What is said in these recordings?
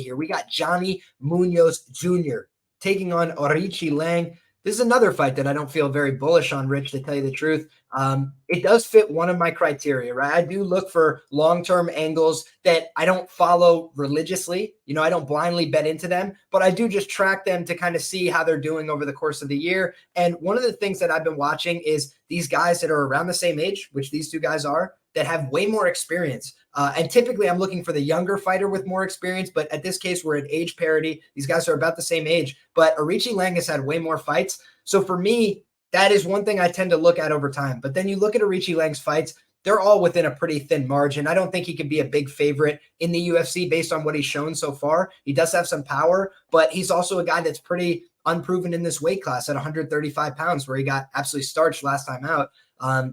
here. We got Johnny Munoz Jr. taking on Aoriqileng. This is another fight that I don't feel very bullish on, Rich, to tell you the truth. It does fit one of my criteria, right? I do look for long-term angles that I don't follow religiously. I don't blindly bet into them, but I do just track them to kind of see how they're doing over the course of the year. And one of the things that I've been watching is these guys that are around the same age, which these two guys are, that have way more experience. And typically I'm looking for the younger fighter with more experience, but at this case, we're at age parity. These guys are about the same age, but Aoriqileng has had way more fights. So for me, that is one thing I tend to look at over time. But then you look at Aoriqileng's fights, they're all within a pretty thin margin. I don't think he could be a big favorite in the UFC based on what he's shown so far. He does have some power, but he's also a guy that's pretty unproven in this weight class at 135 pounds, where he got absolutely starched last time out.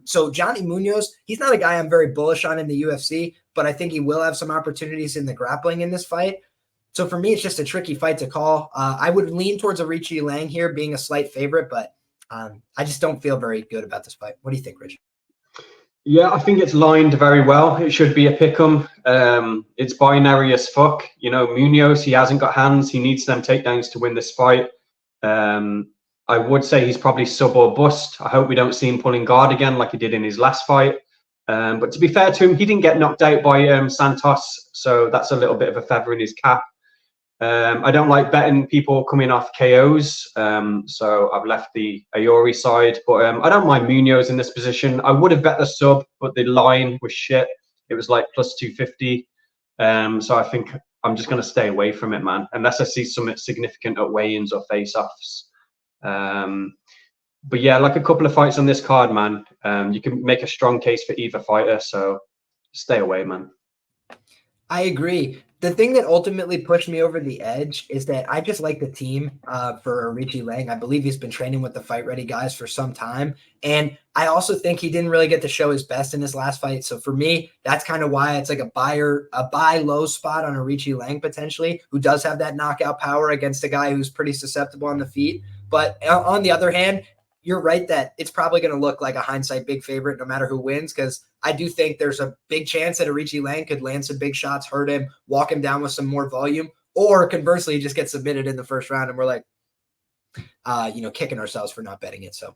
So Johnny Munoz, he's not a guy I'm very bullish on in the UFC, but I think he will have some opportunities in the grappling in this fight. So for me, it's just a tricky fight to call. I would lean towards Aoriqileng here being a slight favorite, but I just don't feel very good about this fight. What do you think, Rich? Yeah, I think it's lined very well. It should be a pick'em. It's binary as fuck. Munoz, he hasn't got hands. He needs them takedowns to win this fight. I would say he's probably sub or bust. I hope we don't see him pulling guard again like he did in his last fight. But to be fair to him, he didn't get knocked out by Santos, so that's a little bit of a feather in his cap. I don't like betting people coming off KOs, so I've left the Aori side. But I don't mind Munoz in this position. I would have bet the sub, but the line was shit. It was like plus 250. So I think I'm just going to stay away from it, man, unless I see something significant at weigh-ins or face-offs. But yeah, like a couple of fights on this card, man, you can make a strong case for either fighter, so stay away, man. I agree. The thing that ultimately pushed me over the edge is that I just like the team for Aoriqileng. I believe he's been training with the Fight Ready guys for some time. And I also think he didn't really get to show his best in his last fight. So for me, that's kind of why it's like a buy low spot on Aoriqileng potentially, who does have that knockout power against a guy who's pretty susceptible on the feet. But on the other hand, you're right that it's probably going to look like a hindsight big favorite no matter who wins, because I do think there's a big chance that Aoriqileng could land some big shots, hurt him, walk him down with some more volume, or conversely, just get submitted in the first round and we're like, kicking ourselves for not betting it. So